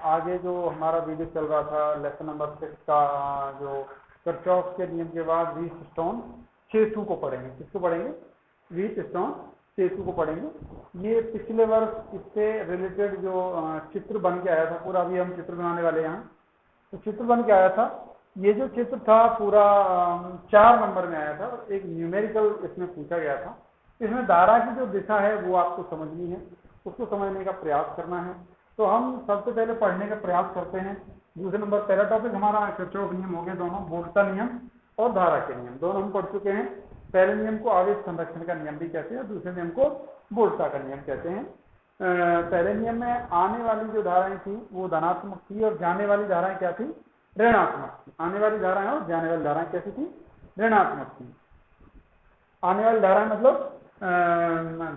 आगे जो हमारा वीडियो चल रहा था लेसन नंबर 6 का, जो किरचॉफ के नियम के बाद व्हीटस्टोन सेतु को पढ़ेंगे। किसको पढ़ेंगे? व्हीटस्टोन सेतु को पढ़ेंगे। ये पिछले वर्ष इससे रिलेटेड जो चित्र बन के आया था पूरा, अभी हम चित्र बनाने वाले यहाँ, तो चित्र बन के आया था। ये जो चित्र था पूरा 4 नंबर में आया था और एक न्यूमेरिकल इसमें पूछा गया था। इसमें धारा की जो दिशा है वो आपको समझनी है, उसको समझने का प्रयास करना है। तो हम सबसे पहले पढ़ने का प्रयास करते हैं। दूसरे नंबर पहला टॉपिक हमारा किरचॉफ नियम हो गए, दोनों वोल्टा नियम और धारा के नियम दोनों हम पढ़ चुके हैं। पहले नियम को आवेश संरक्षण का नियम भी कहते हैं, दूसरे नियम को वोल्टा का नियम कहते हैं। पहले नियम में आने वाली जो धाराएं थी वो धनात्मक थी और जाने वाली धाराएं क्या थी? ऋणात्मक थी। आने वाली धाराएं और जाने वाली धाराएं कैसी थी? ऋणात्मक थी। आने वाली धाराएं मतलब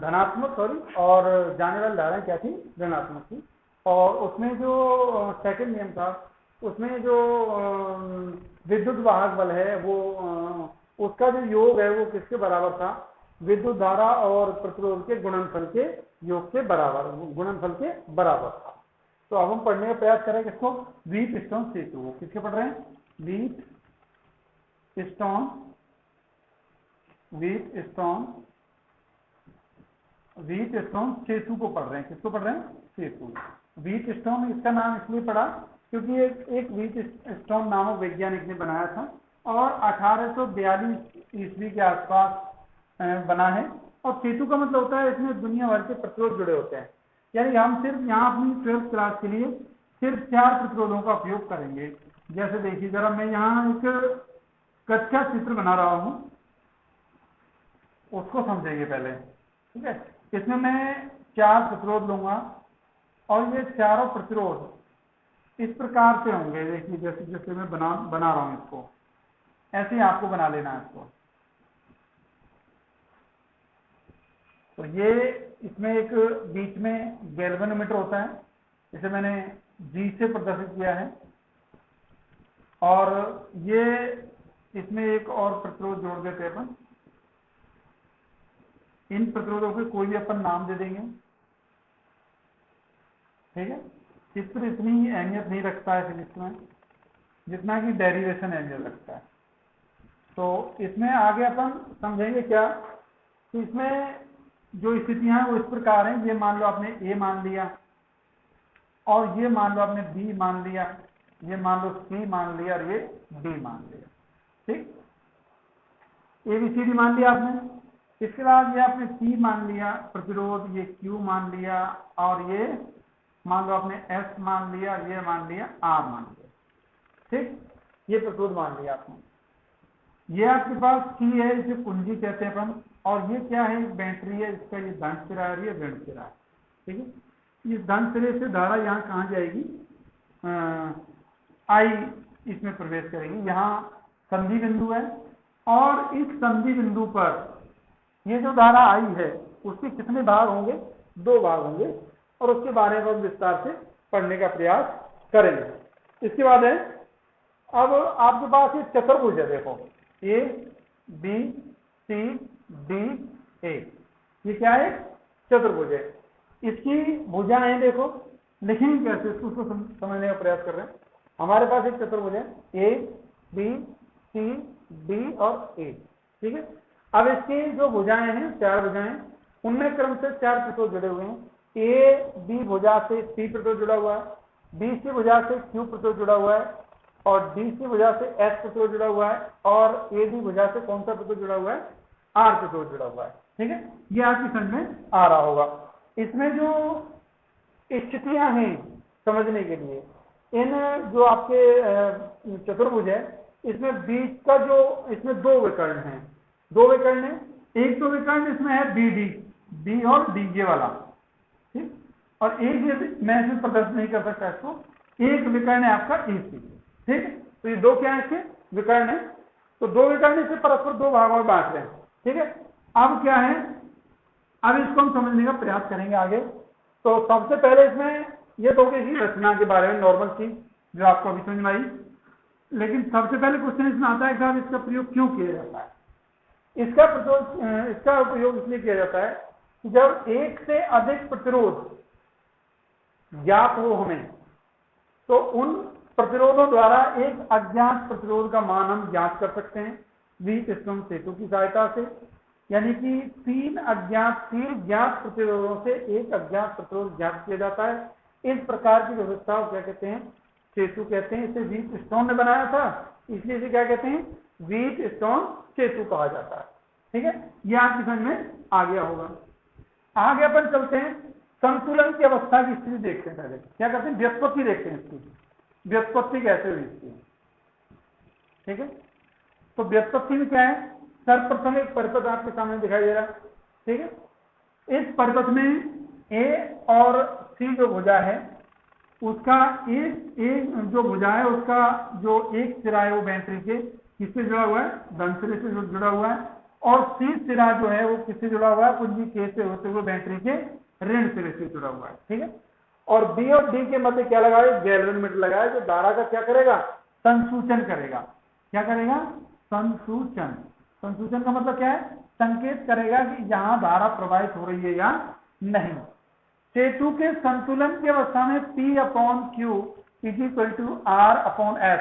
धनात्मक और जाने वाली धाराएं क्या थी? ऋणात्मक थी। और उसमें जो सेकंड नियम था उसमें जो विद्युत वाहक बल है वो उसका जो योग है वो किसके बराबर था? विद्युत धारा और प्रतिरोध के गुणनफल के योग के बराबर, गुणनफल के बराबर था। तो अब हम पढ़ने का प्रयास करें किसको? व्हीटस्टोन सेतु। किसके पढ़ रहे हैं? व्हीटस्टोन सेतु को पढ़ रहे हैं। किसको पढ़ रहे हैं? सेतु। व्हीटस्टोन इसका नाम इसलिए पड़ा क्योंकि एक व्हीटस्टोन नामक वैज्ञानिक ने बनाया था और 1842 ईस्वी के आसपास बना है। और सेतु का मतलब होता है इसमें दुनिया भर के प्रतिरोध जुड़े होते हैं। यानी हम सिर्फ यहाँ अपनी 12th क्लास के लिए सिर्फ 4 प्रतिरोधों का उपयोग करेंगे। जैसे देखिए जरा, मैं यहाँ एक कक्षा चित्र बना रहा हूँ, उसको समझेंगे पहले, ठीक है? इसमें मैं 4 प्रतिरोध लूंगा और ये चारों प्रतिरोध इस प्रकार से होंगे। देखिए जैसे जैसे मैं बना रहा हूं इसको, ऐसे ही आपको बना लेना है इसको। तो ये इसमें एक बीच में गैल्वेनोमीटर होता है, इसे मैंने G से प्रदर्शित किया है। और ये इसमें एक और प्रतिरोध जोड़ देते हैं अपन। इन प्रतिरोधों के कोई भी अपन नाम दे देंगे, ठीक है? चित्र इतनी अहमियत नहीं रखता है फिजिक्स में जितना कि डेरिवेशन अहमियत रखता है। तो इसमें आगे अपन समझेंगे क्या कि इसमें जो स्थितियां हैं वो इस प्रकार हैं। ये मान लो आपने A मान लिया और ये मान लो आपने B मान लिया, ये मान लो C मान लिया और ये D मान लिया, ठीक? ABCD मान लिया आपने। इसके बाद ये आपने P मान लिया प्रतिरोध, ये Q मान लिया और ये मान लो आपने S मान लिया, ये मान लिया, R मान लिया, ठीक? ये प्रतिरोध मान लिया आपने। ये आपके पास C है, इसे कुंजी कहते हैं अपन। और ये क्या है? बैटरी है, इसका ये धन सिरा है, ये ऋण सिरा है, ठीक है? इस धन सिरे से धारा यहाँ कहाँ जाएगी? I इसमें प्रवेश करेगी। यहाँ संधि बिंदु है और इस संधि बिंदु पर ये जो धारा I है उसके कितने भाग होंगे? 2 भाग होंगे और उसके बारे में हम विस्तार से पढ़ने का प्रयास करेंगे। इसके बाद है, अब आपके पास एक चतुर्भुज है, देखो A B C D A, ये क्या है? चतुर्भुज है। इसकी भुजाएं देखो, लिखेंगे कैसे उसको समझने का प्रयास कर रहे हैं। हमारे पास एक चतुर्भुज है A B C D और A, ठीक है? अब इसकी जो भुजाएं हैं, 4 भुजाएं, उनमें क्रम से 4 प्रतिरोध जुड़े हुए हैं। A B भुजा से C प्रतिरोध जुड़ा हुआ है, B C भुजा से Q प्रतिरोध जुड़ा हुआ है और D C भुजा से S प्रतिरोध जुड़ा हुआ है और A D भुजा से कौन सा प्रतिरोध जुड़ा हुआ है? R प्रतिरोध जुड़ा हुआ है, ठीक है? ये आपकी समझ में आ रहा होगा। इसमें जो स्थितियां हैं समझने के लिए, इन जो आपके चतुर्भुज है इसमें बीच का जो, इसमें 2 विकर्ण हैं, 2 विकर्ण है। एक तो विकर्ण इसमें है BD, B और D, ये वाला, ठीक? और एक मैं इसमें प्रदर्शित नहीं कर सकता इसको, एक विकर्ण है आपका AC, ठीक? तो ये 2 क्या है? इसके विकर्ण है। तो 2 विकर्ण से परस्पर 2 भागों में बांट रहे हैं, ठीक है? अब क्या है, अब इसको हम समझने का प्रयास करेंगे आगे। तो सबसे पहले इसमें ये तो होगी रचना के बारे में, नॉर्मल चीज जो आपको अभी समझ में आई। लेकिन सबसे पहले क्वेश्चन इसमें आता है साहब, इसका प्रयोग क्यों किया जाता है? इसका उपयोग इसलिए किया जाता है जब एक से अधिक प्रतिरोध ज्ञात हो हमें, तो उन प्रतिरोधों द्वारा एक अज्ञात प्रतिरोध का मान हम ज्ञात कर सकते हैं व्हीटस्टोन सेतु की सहायता से। यानी कि तीन ज्ञात प्रतिरोधों से एक अज्ञात प्रतिरोध ज्ञात किया जाता है। इस प्रकार की व्यवस्था को क्या कहते हैं? सेतु कहते हैं। इसे व्हीटस्टोन ने बनाया था, इसलिए इसे क्या कहते हैं? व्हीटस्टोन सेतु कहा जाता है। ठीक है, यह आपकी समझ में आ गया होगा। आगे अपन चलते हैं, संतुलन की अवस्था की स्थिति देखते हैं। पहले क्या करते हैं? व्युत्पत्ति देखते हैं इसकी, व्युत्पत्ति कैसे हुई इसकी। ठीक है, तो व्युत्पत्ति में क्या है? सर्वप्रथम एक परिपथ आपके सामने दिखाई दे रहा है। ठीक है, इस परिपथ में ए और सी जो भुजा है उसका एक जो भुजा है उसका जो एक सिरा है वो बैटरी के किससे जुड़ा हुआ है? धन सिरे से जुड़ा हुआ है। और सी सिरा जो है वो किससे जुड़ा हुआ है? कुंजी के से होते हुए बैटरी के ऋण सिरे से जुड़ा हुआ है। ठीक है, और बी और डी के मध्य क्या लगाए? गैल्वेनोमीटर लगाए, जो धारा का क्या करेगा? संसूचन करेगा। क्या करेगा? संसूचन। संसूचन का मतलब क्या है? संकेत करेगा कि यहां धारा प्रवाहित हो रही है या नहीं। सेतु के संतुलन की अवस्था में P/Q = R/S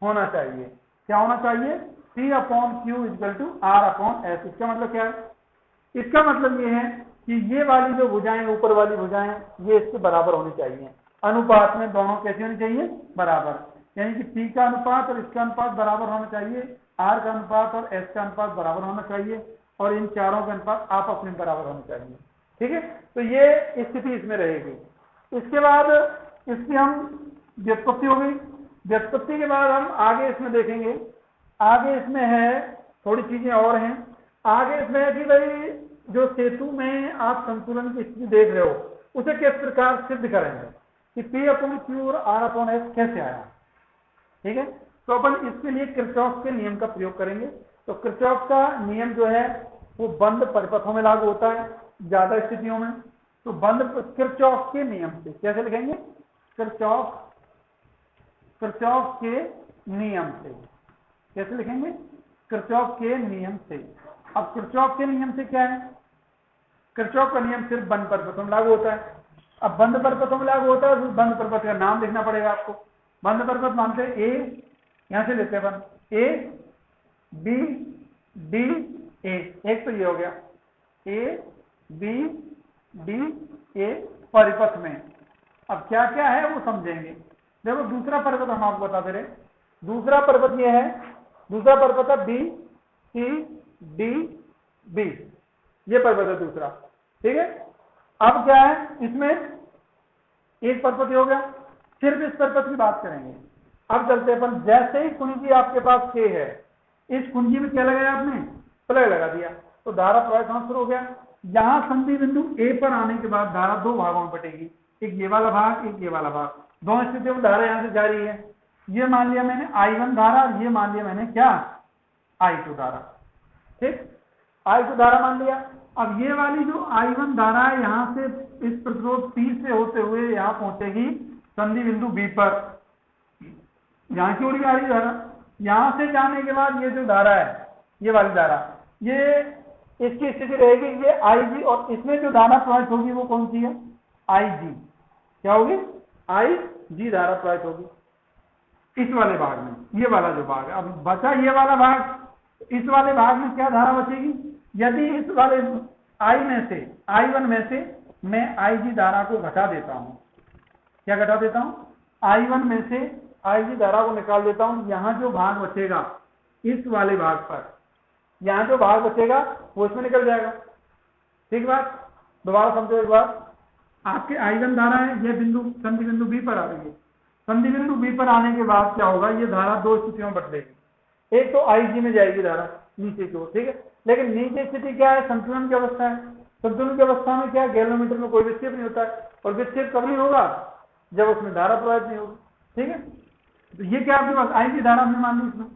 होना चाहिए। क्या होना चाहिए? P/Q = R/S। इसका मतलब क्या है? इसका मतलब ये है कि ये वाली जो भुजाएं, ऊपर वाली भुजाएं, ये इसके बराबर होनी चाहिए। अनुपात में दोनों कैसे होनी चाहिए? बराबर। यानी कि P का अनुपात और इसका अनुपात बराबर होना चाहिए, R का अनुपात और S का अनुपात बराबर होना चाहिए, और इन चारों का अनुपात आपस में बराबर होना चाहिए। ठीक है, तो ये स्थिति इसमें रहेगी। इसके बाद इसकी हम व्युत्पत्ति हो गई। व्युत्पत्ति के बाद हम आगे इसमें देखेंगे, आगे इसमें है थोड़ी चीजें और हैं। आगे इसमें है कि भाई जो सेतु में आप संतुलन की स्थिति देख रहे हो उसे किस प्रकार सिद्ध करेंगे कि P/Q और R/S कैसे आया। ठीक है, तो अपन इसके लिए किरचॉफ के नियम का प्रयोग करेंगे। तो किरचॉफ का नियम जो है वो बंद परिपथों में लागू होता है ज्यादा स्थितियों में। तो बंद किरचॉफ के नियम से कैसे लिखेंगे? किरचॉफ के नियम से कैसे लिखेंगे? किरचॉफ के नियम से। अब किरचॉफ के नियम से क्या है? किरचॉफ का नियम सिर्फ बंद परिपथों में लागू होता है। अब बंद परिपथों में लागू होता है तो बंद परिपथ का नाम लिखना पड़ेगा आपको। बंद परिपथ मानते हैं ए, यहां से लेते हैं अपन ए बी डी ए। एक तो ये हो गया ए बी डी ए परिपथ में। अब क्या क्या है वो समझेंगे। देखो दूसरा परिपथ हम आपको बताते रहे। दूसरा परिपथ ये है, दूसरा परिपथ है बी सी डी बी, ये परिपथ है दूसरा। ठीक है, अब क्या है इसमें? एक परिपथ हो गया, सिर्फ इस परिपथ की बात करेंगे। अब चलते अपन, जैसे ही कुंजी आपके पास K है, इस कुंजी में क्या लगाया आपने? प्लग लगा दिया, तो धारा प्रवाहित होना शुरू हो गया। यहां संधि बिंदु A पर आने के बाद धारा दो भागों में बटेगी, एक ये वाला भाग, एक ये वाला भाग। दोनों स्थितियों में धारा यहां से जारी है। ये मान लिया मैंने I1 धारा, ये मान लिया मैंने क्या? I2 धारा। ठीक, I2 धारा मान लिया। अब ये वाली जो I1 धारा है यहां से इस प्रतिरोध P से होते हुए यहां पहुंचेगी संधि बिंदु B पर। यहां की ओर आ रही धारा, यहां से जाने के बाद ये जो धारा है, ये वाली धारा, ये इसकी स्थिति रहेगी ये IG, और इसमें जो धारा प्रवाहित होगी वो कौन सी है? IG। क्या होगी? IG धारा प्रवाहित होगी इस वाले भाग में, ये वाला जो भाग है। अब बचा ये वाला भाग, इस वाले भाग में क्या धारा बचेगी? यदि इस वाले I1 में से मैं IG धारा को घटा देता हूं, क्या घटा देता हूं? I1 में से IG धारा को निकाल देता हूं। यहां जो भाग बचेगा इस वाले भाग पर, यहां जो भाग बचेगा वो इसमें निकल जाएगा। ठीक बात, दोबारा समझो एक बार। आपके I1 धारा है, ये बिंदु संधि बिंदु B पर आ रही है। संधि बिंदु B पर आने के बाद क्या होगा? ये धारा दो स्थितियों में बदलेगी। एक तो IG में जाएगी धारा नीचे की ओर, ठीक है, लेकिन नीचे स्थिति क्या है? संतुलन की अवस्था है। संतुलन की अवस्था में क्या? गैल्वेनोमीटर में कोई विक्षेप नहीं होता है, और विक्षेप कब नहीं होगा? जब उसमें धारा प्रवाहित नहीं होगी। ठीक है, तो ये क्या आपके पास IG धारा हमने मान ली इसमें।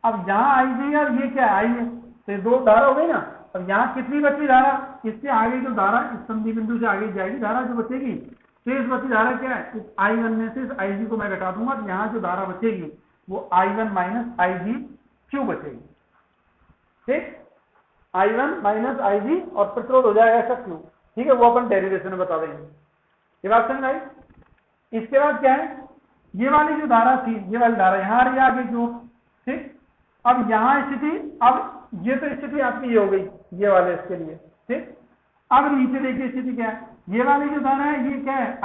अब यहाँ IG है और ये क्या है? I है, तो दो धारा हो गई ना। अब यहाँ कितनी बची धारा? इससे आगे जो धारा इस संधि बिंदु से आगे जाएगी धारा जो बचेगी, शेष बची धारा क्या है? इस I1 में से इस IG को मैं घटा दूंगा, तो यहाँ जो धारा बचेगी वो I1 - IG बचेगी। ठीक, I1 - IG और प्रतिरोध हो जाएगा ऐसा Q। ठीक है, वो अपन डेरिवेशन में बता देंगे। ये बात समझ आई? इसके बाद क्या है? ये वाली जो धारा थी, ये वाली धारा यहाँ आ रही है आगे की ओर, ठीक। अब यहाँ स्थिति, अब ये तो स्थिति आपकी ये हो गई, ये वाले इसके लिए, ठीक। अब नीचे देखिए स्थिति क्या है, ये वाली जो धारा है ये क्या है,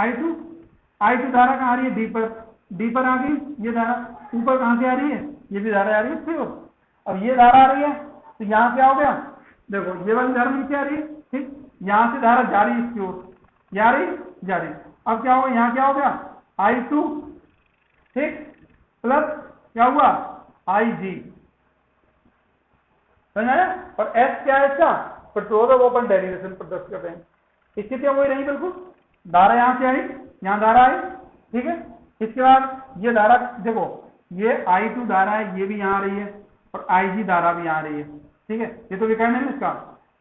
I2 धारा कहाँ आ रही है, डी पर आ गई ये धारा, ऊपर कहाँ से आ रही है, ये भी धारा आ रही है इसकी ओर। अब ये धारा आ रही है तो यहाँ क्या हो गया, देखो ये वाली धारा नीचे आ रही है, ठीक। यहाँ से धारा जा रही है इसकी ओर, जा रही। अब क्या होगा, यहाँ क्या हो गया, I2, ठीक, प्लस क्या हुआ, IG, समझ आया। और S क्या है इसका, प्रतिरोध ओपन डेरिवेशन प्रदर्शित कर रहे हैं। स्थितियां वही रही बिल्कुल, धारा यहाँ से आई, यहाँ धारा आई, ठीक है। इसके बाद ये धारा देखो, ये I2 धारा है, ये भी यहाँ आ रही है, और IG धारा भी यहाँ आ रही है, ठीक है। ये तो विकर्ण है इसका,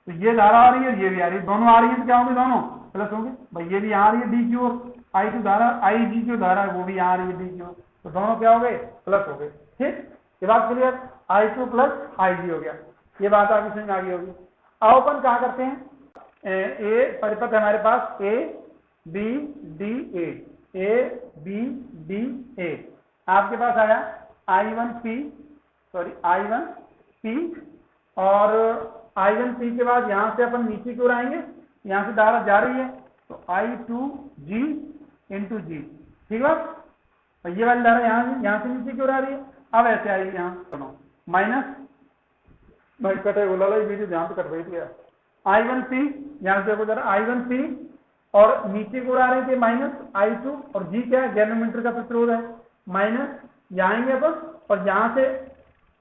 तो ये धारा आ रही है, ये भी आ रही है, दोनों आ रही है, तो क्या होंगे, दोनों प्लस होंगे भाई। ये भी यहाँ आ रही है डी की ओर, I2 धारा, IG जो धारा है वो भी यहाँ आ रही है डी की ओर, तो दोनों क्या हो गए, प्लस हो गए, ठीक। ये बात क्लियर, I2 प्लस IG हो गया, ये बात आपकी समझ में आ गई होगी। अब अपन क्या करते हैं, ए परिपथ है हमारे पास, A B D A, आपके पास आया I1P और I1P के बाद यहां से अपन नीचे की ओर आएंगे, यहां से धारा जा रही है, तो I2G इंटू जी, ठीक है। और ये वाली धारा यहाँ से नीचे की ओर आ रही है। अब ऐसे आएगी यहाँ माइनस, भाई कटे बोला वीडियो ध्यान से कट रही थी, I1P यहाँ से देखो जरा, I1P और नीचे की ओर आ रही थी माइनस I2, और जी क्या है, गैल्वेनोमीटर का प्रतिरोध है, माइनस यहाँ आएंगे अपन, और यहाँ से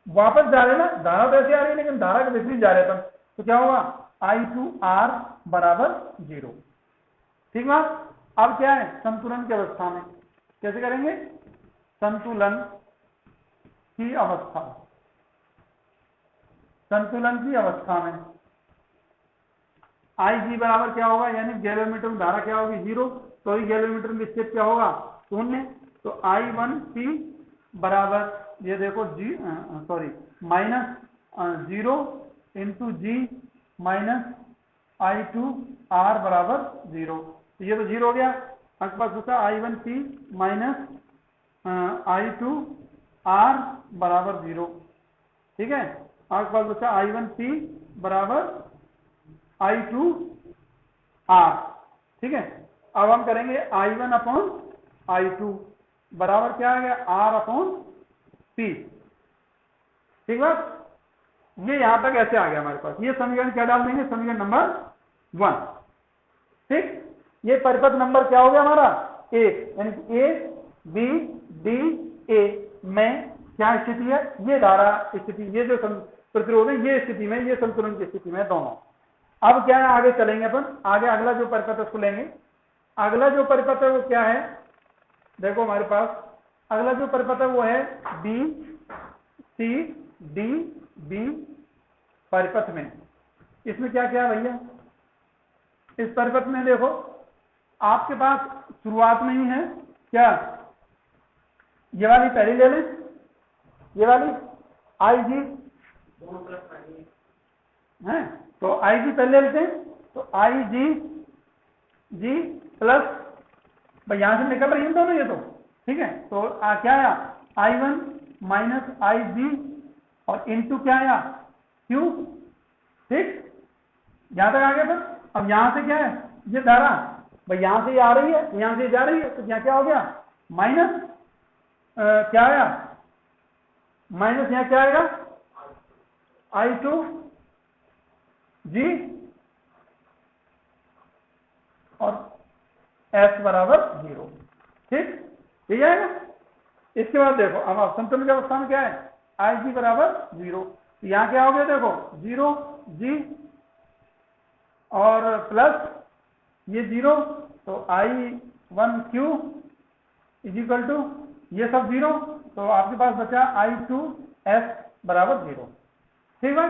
वापस जा रहे ना, धारा तो ऐसे आ रही है लेकिन धारा के विपरीत जा रहे अपन, तो क्या होगा, I2R बराबर 0, ठीक है। अब क्या है, संतुलन की अवस्था में कैसे करेंगे, संतुलन की अवस्था में IG बराबर क्या होगा, यानी गैल्वेनोमीटर में धारा क्या होगी, 0, तो ही गैल्वेनोमीटर में स्थित क्या होगा, 0, तो I1P बराबर ये देखो माइनस 0 इंटू जी माइनस I2R बराबर 0, तो ये तो 0 हो गया। आपके पास होता I1P माइनस I2R बराबर 0, ठीक है। आपके पास बचा I1P बराबर I2R, ठीक है। अब हम करेंगे I1 अपॉन I2 बराबर क्या आ गया, R अपॉन P, ठीक है। ये यहां तक ऐसे आ गया हमारे पास, ये समीकरण क्या डाल देंगे, समीकरण नंबर 1, ठीक। ये परिपथ नंबर क्या हो गया हमारा, 1, यानी A B D A में क्या स्थिति है, ये धारा स्थिति, ये जो प्रतिरोध है ये स्थिति में, ये संतुलन की स्थिति में दोनों। अब क्या है, आगे चलेंगे अपन, आगे अगला जो परिपथ है उसको लेंगे। अगला जो परिपथ है वो क्या है, देखो हमारे पास अगला जो परिपथ है वो है B C D B परिपथ में। इसमें क्या क्या है भैया, इस परिपथ में देखो आपके पास शुरुआत में ही है क्या, ये वाली पहली ले लें, ये वाली IG है, तो IG पहले लेते हैं, तो IG प्लस, भाई यहां से निकल रही है दोनों ये तो, ठीक है। तो क्या आया, I1 माइनस IG और इंटू क्या आया, Q, ठीक। यहां तक आ गया था। अब यहां से क्या है, ये धारा भाई यहां से आ रही है, यहां से जा रही है, तो यहाँ क्या हो गया, माइनस क्या आया, माइनस यहाँ क्या आएगा, I2G और S बराबर 0, ठीक, ठीक है ना। इसके बाद देखो अब आप संतुलन की अवस्था में क्या है, IG बराबर 0, तो यहाँ क्या हो गया, देखो 0G और प्लस ये 0, तो I1Q इज इक्वल टू ये सब 0, तो आपके पास बचा I2S बराबर 0, ठीक है।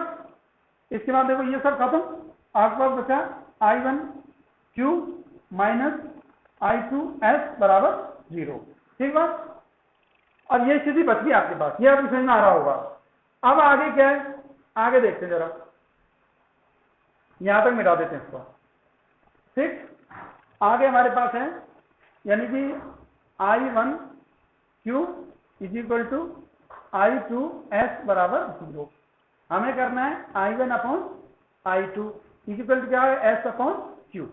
इसके बाद देखो ये सब खत्म, आपके पास बचा I1Q माइनस I2S बराबर 0, ठीक है। अब ये स्थिति बच गई आपके पास, ये आपको समझ में आ रहा होगा। अब आगे क्या है, आगे देखते हैं जरा, यहां तक मिटा देते हैं इसको, ठीक। आगे हमारे पास है यानी कि I1 Q is equal to I2S बराबर 0। हमें करना है I1 upon I2 is equal to क्या है S अपॉन Q।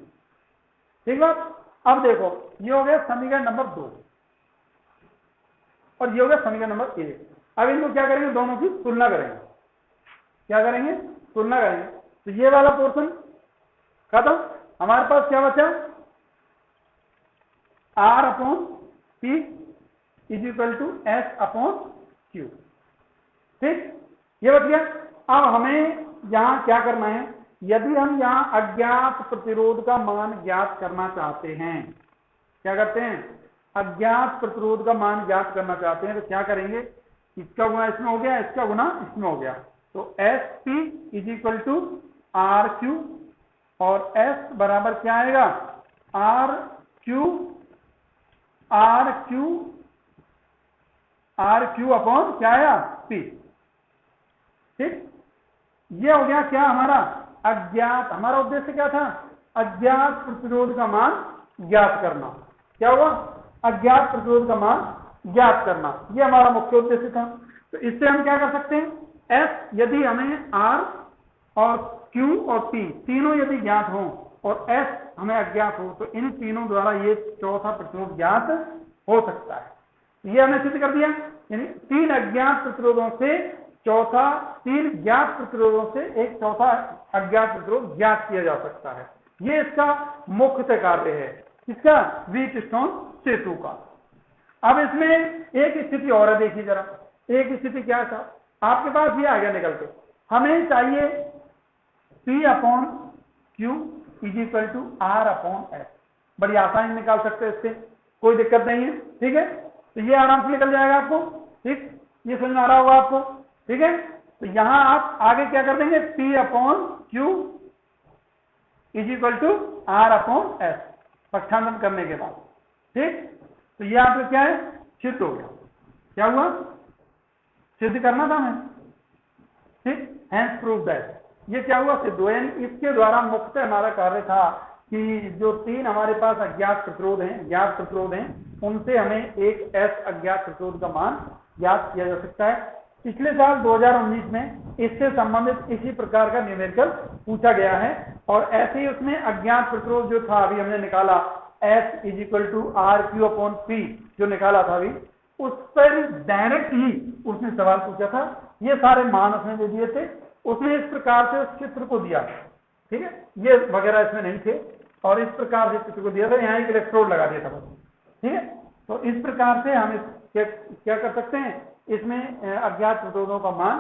ठीक बात। अब देखो ये हो गया समीकरण नंबर 2 और ये हो गया समीकरण नंबर 1। अब इनको क्या करेंगे, दोनों की तुलना करेंगे। क्या करेंगे, तुलना करेंगे। तो ये वाला पोर्शन खत्म, हमारे पास क्या बचा, R upon P is equal to S upon Q। ठीक, ये बच गया। अब हमें यहां क्या करना है, यदि हम यहां अज्ञात प्रतिरोध का मान ज्ञात करना चाहते हैं, क्या करते हैं, अज्ञात प्रतिरोध का मान ज्ञात करना चाहते हैं, तो क्या करेंगे, इसका गुना इसमें हो गया, इसका गुना इसमें हो गया, तो SP is equal to RQ और S बराबर क्या आएगा, RQ अपॉन क्या आया P। ठीक, ये हो गया क्या हमारा अज्ञात, हमारा उद्देश्य क्या था, अज्ञात प्रतिरोध का मान ज्ञात करना। क्या हुआ, अज्ञात प्रतिरोध का मान ज्ञात करना, ये हमारा मुख्य उद्देश्य था। तो इससे हम क्या कर सकते हैं, S यदि हमें R और Q और P तीनों यदि ज्ञात हो और S हमें अज्ञात हो, तो इन तीनों द्वारा ये चौथा प्रतिरोध ज्ञात हो सकता है। ये हमने सिद्ध कर दिया, यानी 3 अज्ञात प्रतिरोधों से चौथा, 3 ज्ञात प्रतिरोधों से एक चौथा अज्ञात प्रतिरोध ज्ञात किया जा सकता है। ये इसका मुख्य कार्य है, इसका व्हीटस्टोन सेतु का। अब इसमें एक स्थिति और है, देखिए जरा, एक स्थिति क्या था, आपके पास ये आ गया निकल के, हमें चाहिए P upon Q is equal to R upon S। बड़ी आसानी निकाल सकते हैं, इससे कोई दिक्कत नहीं है। ठीक है, तो ये आराम से निकल जाएगा आपको। ठीक, ये समझ में आ रहा होगा आपको। ठीक है, तो यहां आप आगे क्या कर देंगे, P upon Q is equal to R upon S पक्षांतरण करने के बाद। ठीक, तो ये आपका क्या है, सिद्ध हो गया। क्या हुआ, सिद्ध करना था हमें। ठीक, हैंस प्रूव दैट, ये क्या हुआ, सिद्ध हुआ। यानी इसके द्वारा मुख्यतः हमारा कार्य था कि जो 3 हमारे पास अज्ञात प्रतिरोध हैं, ज्ञात प्रतिरोध हैं, उनसे हमें एक S अज्ञात प्रतिरोध का मान ज्ञात किया जा सकता है। पिछले साल 2019 में इससे संबंधित इसी प्रकार का न्यूमेरिकल पूछा गया है और ऐसे ही उसमें अज्ञात प्रतिरोध जो था अभी हमने निकाला S is equal to RQ upon P जो निकाला था अभी, उस पर डायरेक्ट ही उसने सवाल पूछा था। ये सारे मान उसने दे दिए थे, उसने इस प्रकार से उस चित्र को दिया। ठीक है, ये वगैरह इसमें नहीं थे और इस प्रकार से चित्र को दिया था, यहाँ एक इलेक्ट्रोड लगा दिया था बस। ठीक है, तो इस प्रकार से हम क्या कर सकते हैं, इसमें अज्ञात प्रतिरोधों का मान,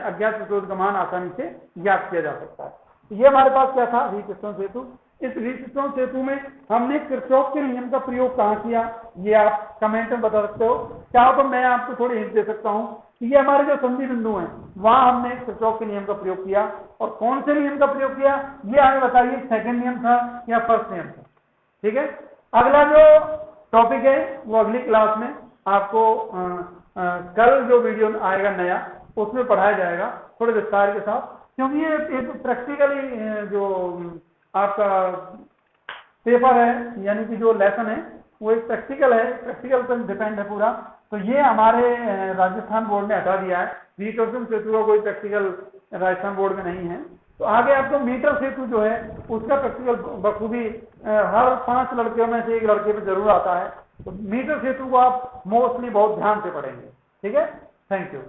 अज्ञात प्रतिरोध का मान आसानी से ज्ञात किया जा सकता है। ये हमारे पास क्या था, व्हीटस्टोन सेतु। इस व्हीटस्टोन सेतु में हमने किरचॉफ के नियम का प्रयोग कहाँ किया, ये आप कमेंट में बता सकते हो। चाहो तो मैं आपको थोड़ी हिंट दे सकता हूँ कि ये हमारे जो संधि बिंदु हैं वहां हमने किरचॉफ के नियम का प्रयोग किया। और कौन से नियम का प्रयोग किया, ये हमें बताइए, सेकंड नियम था या फर्स्ट नियम था। ठीक है, अगला जो टॉपिक है वो अगली क्लास में आपको कल जो वीडियो आएगा नया, उसमें पढ़ाया जाएगा थोड़े विस्तार के साथ, क्योंकि ये एक प्रैक्टिकली जो आपका पेपर है, यानी कि जो लेसन है वो एक प्रैक्टिकल है, प्रैक्टिकल पर डिपेंड है पूरा। तो ये हमारे राजस्थान बोर्ड ने हटा दिया है, व्हीटस्टोन सेतु का कोई प्रैक्टिकल राजस्थान बोर्ड में नहीं है। तो आगे आपको मीटर सेतु जो है उसका प्रैक्टिकल बखूबी हर 5 लड़कियों में से 1 लड़के पे जरूर आता है। तो मीटर सेतु को आप मोस्टली बहुत ध्यान से पढ़ेंगे। ठीक है, थैंक यू।